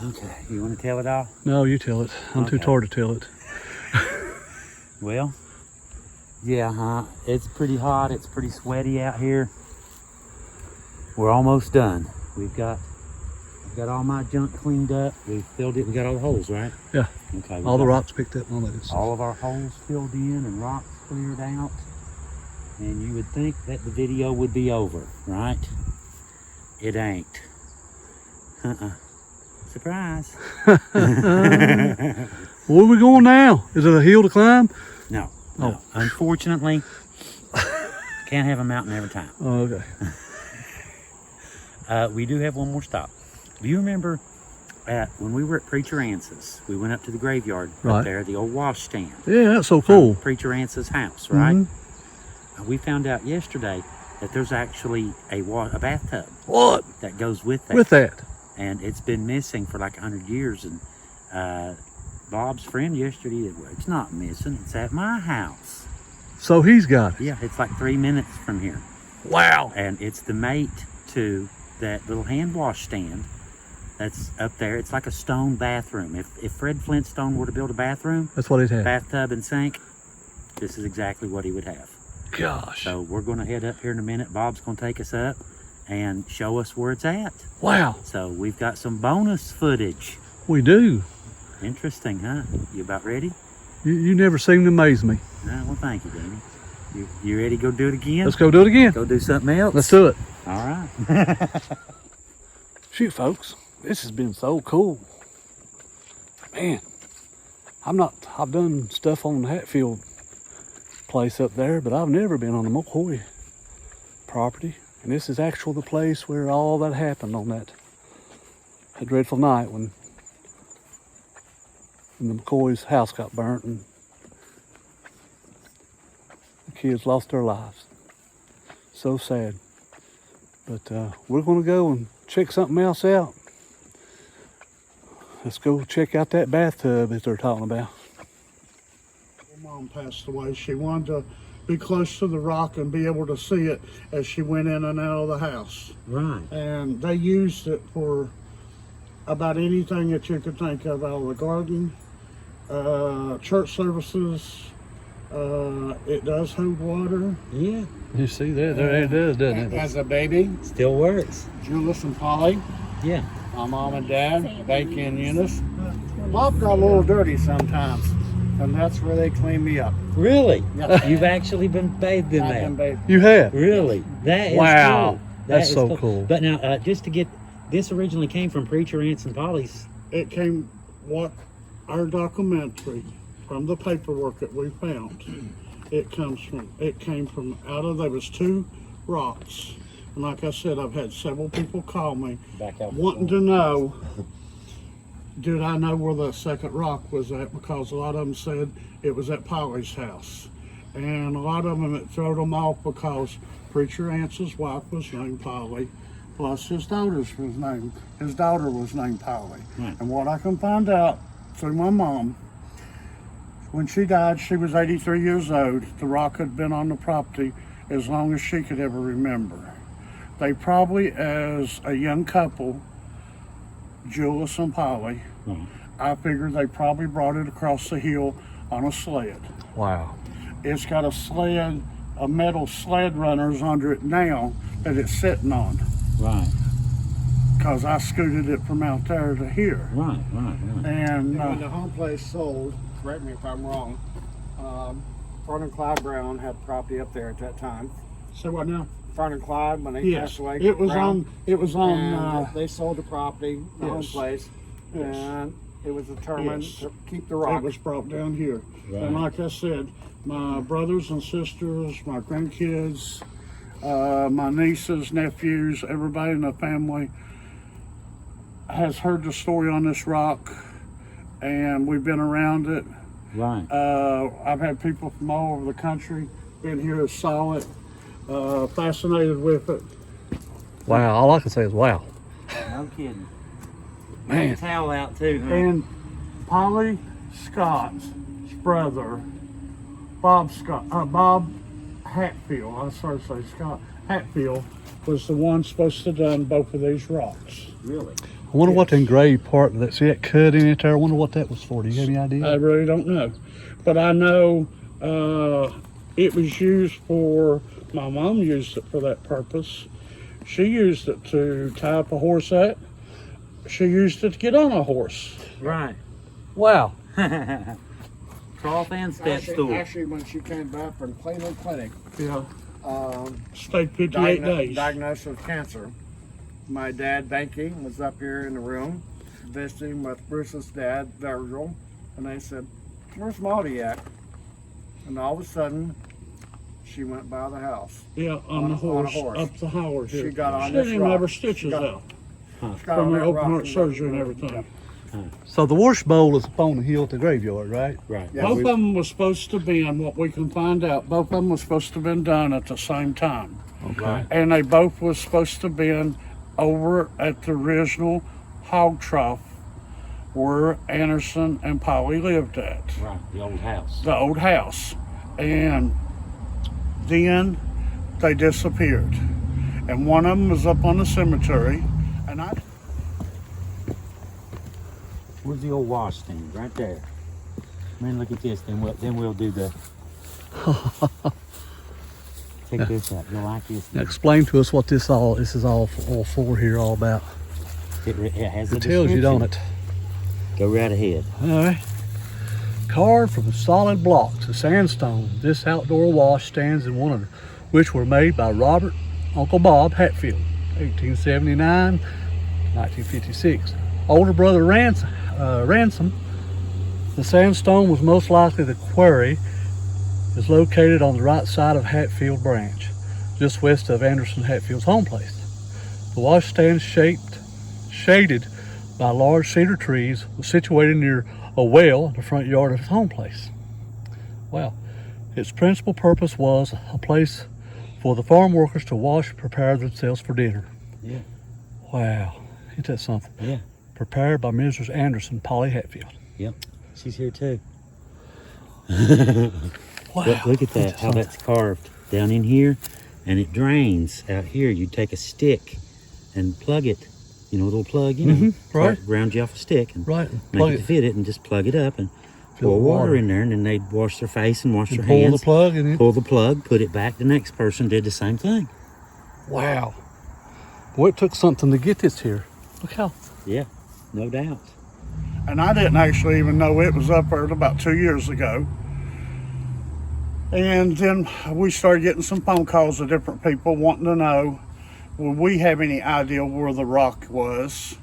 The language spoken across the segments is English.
Okay, you want to tell it all? No, you tell it. I'm too tired to tell it. Well, yeah, it's pretty hot. It's pretty sweaty out here. We're almost done. I've got all my junk cleaned up. We filled it. We got all the holes, right? Yeah. Okay. All the rocks picked up and all that. All of our holes filled in and rocks cleared out. And you would think that the video would be over, right? It ain't. Surprise. Where are we going now? Is it a hill to climb? No. Oh. Unfortunately, can't have a mountain every time. Oh, okay. We do have one more stop. Do you remember when we were at Preacher Ance's? We went up to the graveyard up there, the old wash stand. Yeah, that's so cool. Preacher Ance's house, right? We found out yesterday that there's actually a bathtub. What? That goes with that. With that. And it's been missing for like 100 years. And Bob's friend yesterday, it's not missing. It's at my house. So he's got it. Yeah, it's like 3 minutes from here. Wow. And it's the mate to that little hand wash stand that's up there. It's like a stone bathroom. If Fred Flintstone were to build a bathroom, that's what he'd have. Bathtub and sink, this is exactly what he would have. Gosh. So we're going to head up here in a minute. Bob's going to take us up and show us where it's at. Wow. So we've got some bonus footage. We do. Interesting, huh? You about ready? You never seem to amaze me. Well, thank you, Danny. You ready to go do it again? Let's go do it again. Go do something else? Let's do it. All right. Shoot, folks. This has been so cool. Man, I've done stuff on the Hatfield place up there, but I've never been on the McCoy property. And this is actually the place where all that happened on that dreadful night when the McCoy's house got burnt and the kids lost their lives. So sad. But we're going to go and check something else out. Let's go check out that bathtub that they're talking about. Mom passed away. She wanted to be close to the rock and be able to see it as she went in and out of the house. Right. And they used it for about anything that you could think of out of the garden, church services. It does hold water. Yeah. You see that? There it does, doesn't it? As a baby, Still works. Julius and Polly, Yeah. my mom and dad, Becky and Eunice. Bob got a little dirty sometimes, and that's where they clean me up. Really? Yeah. You've actually been bathed in I've that? been bathed. You have? Really? That is Wow. cool. That's is so cool. But now, just to get, this originally came from Preacher Ants and Polly's. It came, what our documentary, from the paperwork that we found, it came from out of, there was 2 rocks. And like I said, I've had several people call me Back out. wanting to know, did I know where the second rock was at? Because a lot of them said it was at Polly's house. And a lot of them, it threw them off because Preacher Ance's wife was named Polly, plus his daughter was named Polly. Right. And what I can find out through my mom, when she died, she was 83 years old. The rock had been on the property as long as she could ever remember. They probably, as a young couple, Julius and Polly, I figured they probably brought it across the hill on a sled. Wow. It's got a sled, a metal sled runners under it now that it's sitting on. Right. Because I scooted it from out there to here. Right. And When the home place sold, correct me if I'm wrong, Fern and Clyde Brown had property up there at that time. so what now? Fern and Clyde, when they Yes, passed away. it was Brown, on. and they sold the property, the home yes. place, Yes. and it was determined Yes. to keep the rock. It was brought down here. Right. And like I said, my brothers and sisters, my grandkids, my nieces, nephews, everybody in the family has heard the story on this rock, and we've been around it. Right. I've had people from all over the country been here, saw it, fascinated with it. Wow. All I can say is wow. No kidding. Man. Towel out too, huh? And Polly Scott's brother, Bob Hatfield, I started to say Scott Hatfield, was the one supposed to have done both of these rocks. Really? I wonder what the engraved part of that, see that cut in it there? I wonder what that was for. Do you have any idea? I really don't know. But I know it was used for, my mom used it for that purpose. She used it to tie up a horse at. She used it to get on a horse. Right. Wow. Trough and step stool. Actually, when she came back from Cleveland Clinic, Yeah. Stayed 58 days. diagnosed with cancer. My dad, Banky, was up here in the room visiting with Bruce's dad, Virgil, and they said, "Where's Maudie at?" And all of a sudden, she went by the house. Yeah, on the horse, up the horse. She got on She this didn't even rock. have her stitches got- out She got on from her that open rock heart and surgery and went- everything. So the wash bowl is up on the hill at the graveyard, right? Right. Yeah, Both we- of them was supposed to be, and what we can find out, both of them was supposed to have been done at the same time. Right. And they both was supposed to been over at the original hog trough where Anderson and Polly lived at, Right. The old house. the old house. And then they disappeared. And one of them was up on the cemetery, and I Where's the old wash stand? Right there. Man, look at this. Then we'll do the. Take this out. You'll like this. Now explain to us what this is all for here, all about. It has the It tells you, don't it? Go right ahead. All right. Carved from solid blocks of sandstone, this outdoor wash stands in one of which were made by Robert Uncle Bob Hatfield, 1879, 1956. Older brother Ransom, the sandstone was most likely the quarry, is located on the right side of Hatfield Branch, just west of Anderson Hatfield's home place. The wash stand shaded by large cedar trees was situated near a well in the front yard of his home place. Well, its principal purpose was a place for the farm workers to wash and prepare themselves for dinner. Yeah. Wow, ain't that something? Yeah. Prepared by Mrs. Anderson, Polly Hatfield. Yep. She's here too. Wow. Look at that. How that's carved down in here, and it drains out here. You take a stick and plug it. You know, a little plug. You know, right. Round you off a stick and Right. make Plug it it. to fit it, and just plug it up and Fill pour the water water. in there, and then they'd wash their face and wash And their pull hands. the plug and it. Pull the plug, put it back. The next person did the same thing. Wow. Boy, it took something to get this here. Look how. Yeah, no doubt. And I didn't actually even know it was up there about 2 years ago. And then we started getting some phone calls of different people wanting to know, would we have any idea where the rock was?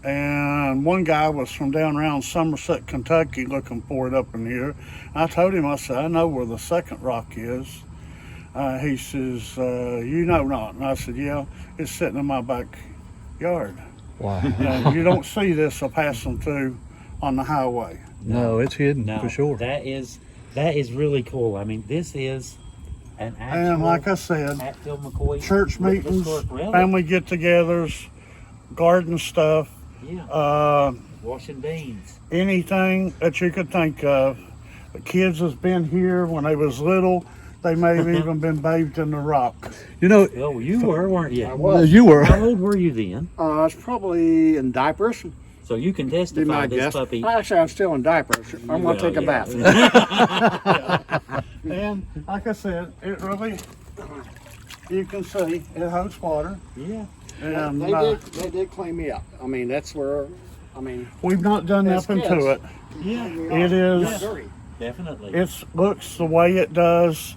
And one guy was from down around Somerset, Kentucky, looking for it up in here. I told him, I said, I know where the second rock is. He says, you know not. And I said, yeah, it's sitting in my backyard. Wow. And you don't see this passing through on the highway. No, it's hidden No, for sure. That is really cool. I mean, this is an actual And like I said, Hatfield McCoy church meetings, historic relic. family get-togethers, garden stuff, Yeah, washing beans. anything that you could think of. The kids has been here when they was little. They may have even been bathed in the rock. You know, Oh, you were, weren't you? I was. you were. How old were you then? I was probably in diapers. So you can Be testify my this guess. puppy. Actually, I'm still in diapers. I'm going Well, to take a yeah. bath. And like I said, it really, you can see it holds water. Yeah. And They did clean me up. I mean, that's where, I mean, we've not done As nothing kids. to it. Yeah, It is, dirty. definitely. it looks the way it does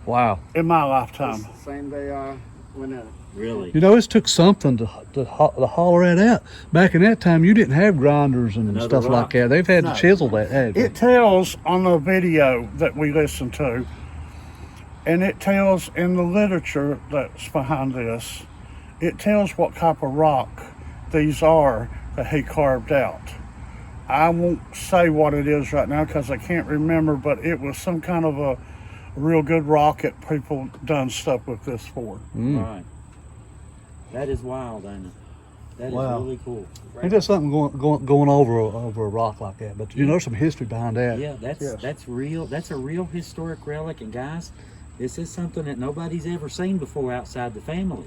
Wow. in my lifetime. Same day I went in. Really. You know, it took something to holler that out. Back in that time, you didn't have grinders and Another stuff like rock. that. They've had No. to chisel that, haven't they? It tells on the video that we listened to, and it tells in the literature that's behind this, it tells what type of rock these are that he carved out. I won't say what it is right now because I can't remember, but it was some kind of a real good rock that people done stuff with this for. Right. That is wild, ain't it? That is Wow. really cool. Ain't that something going over a rock like that? But you know, there's some history behind that. Yeah, Yes. that's real. That's a real historic relic, and guys, this is something that nobody's ever seen before outside the family.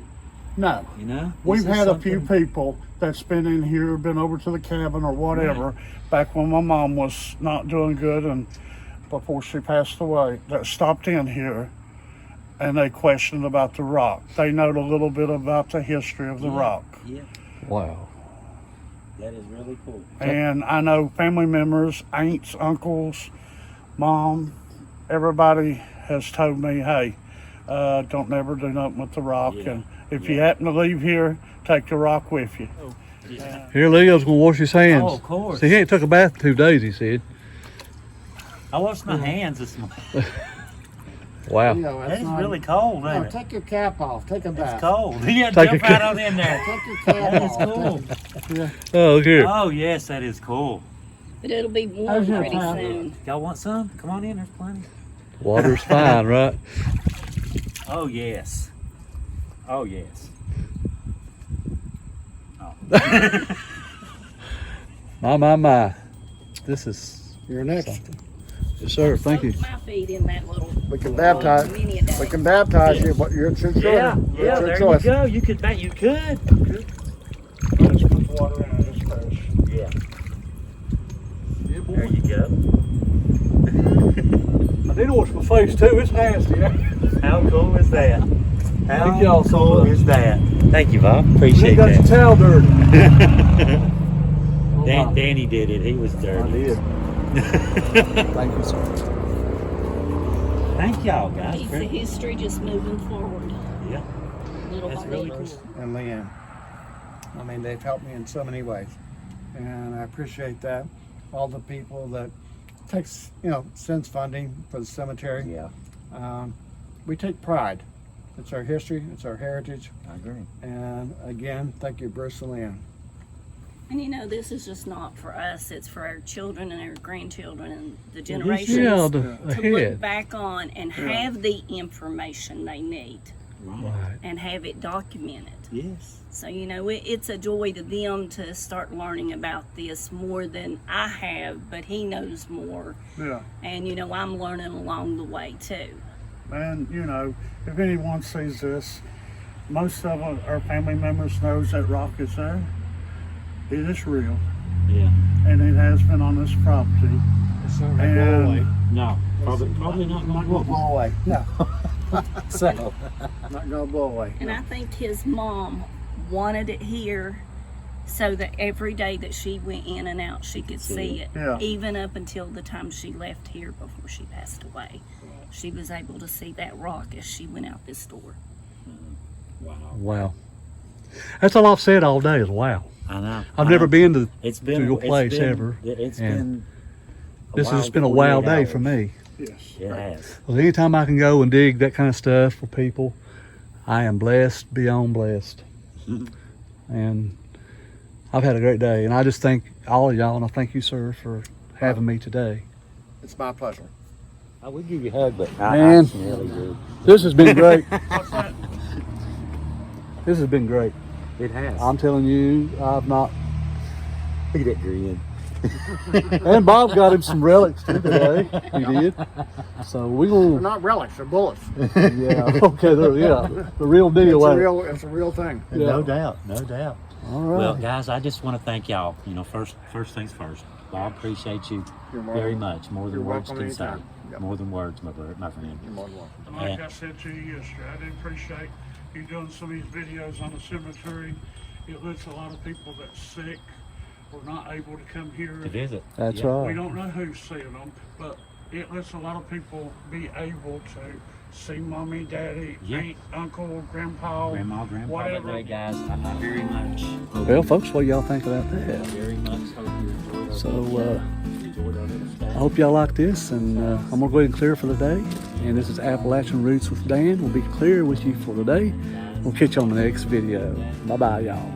No. You know? We've This is had a few something- people that's been in here, been over to the cabin or whatever, back when my mom was not doing good and before she passed away, that stopped in here and they questioned about the rock. They know a little bit about the history of the rock. Yeah, Wow. that is really cool. And I know family members, aunts, uncles, mom, everybody has told me, hey, don't never do nothing with the rock. Yeah. And if you happen to leave here, take the rock with you. Yeah. Here, Leo's gonna wash his hands. Oh, of course. See, he ain't took a bath in 2 days, he said. I washed my hands this morning. Wow. That is really cold, ain't it? Take your cap off. Take a bath. It's cold. Yeah, Take jump a right ca- on in there. Take your cap That is off. cool. Oh, look here. Oh, yes, that is cool. But it'll be warm How's your pretty time? soon. Y'all want some? Come on in, there's plenty. Water's fine, right? Oh, yes. Oh, yes. My. This is You're next. something. Yes, sir. Thank you. Soak my feet in that little We can baptize. mini a day. We can baptize you, but you're your choice. Yeah, It's yeah, your there choice. you go. You could, you could. I just put the water in it, it's fresh. Yeah. There you go. I need to wash my face too. It's nasty. How cool is that? How Thank y'all so cool much. is that? Thank you, Bob. You Appreciate got your that. towel dirty. Danny did it. He was dirty. I did. Thank you, sir. Thank y'all, guys. Piece of history just moving forward. Yeah, Little that's by really little. cool. And Leanne. I mean, they've helped me in so many ways, and I appreciate that. All the people that takes, sends funding for the cemetery. Yeah, We take pride. It's our history. It's our heritage. I agree. And again, thank you, Bruce and Leanne. And this is just not for us, it's for our children and our grandchildren and the Yeah, generations the to look ahead. back on and have the information they need Right. Right. and have it documented. Yes. So, it's a joy to them to start learning about this more than I have, but he knows more. Yeah. And, I'm learning along the way too. And, if anyone sees this, most of our family members knows that rock is there. It is real, Yeah. and it has been on this property. It's not And No, probably not Not going gonna blow away. No, So, not gonna blow away. And I think his mom wanted it here so that every day that she went in and out, she could see it. Yeah. Even up until the time she left here before she passed away. She was able to see that rock as she went out this door. wow. Wow. That's all I've said all day is wow. I know. I've never been to. It's been your it's place been- ever, It's and been. This has been a wild day for me. yes, It has. Well, anytime I can go and dig that kind of stuff for people, I am blessed beyond blessed. And I've had a great day. And I just thank all of y'all, and I thank you, sir, for having me today. It's my pleasure. I would give you a hug, but Man. I really do. This has been great. This has been great. It has. I'm telling you, I've not. Look at that grin. And Bob got him some relics too today. He did. So we're They're gonna. not relics, they're bullets. Yeah. Okay. The real deal. It's a real thing. Yeah. No doubt. No doubt. All right. Well, guys, I just want to thank y'all. First things first. Bob, appreciate you You're more very than- much. More than you're words welcome can say. anytime. Yep. More than words, my friend. You're more than welcome. And like I said to you yesterday, I do appreciate you doing some of these videos on the cemetery. It lets a lot of people that's sick or not able to come here. To visit. That's Yeah. We right. don't know who's seeing them, but it lets a lot of people be able to see mommy, daddy, Yeah. aunt, uncle, grandpa, Grandma, grandpa, whatever. that day, guys. I very much. hope Well, you- folks, what y'all think about I that? very much hope you enjoyed our So, video. Enjoyed our little I stay. hope y'all like this, and I'm gonna go ahead and clear for the day. And this is Appalachian Roots with Dan. We'll be clear with you for the day. We'll catch you on the next video. Bye bye, y'all.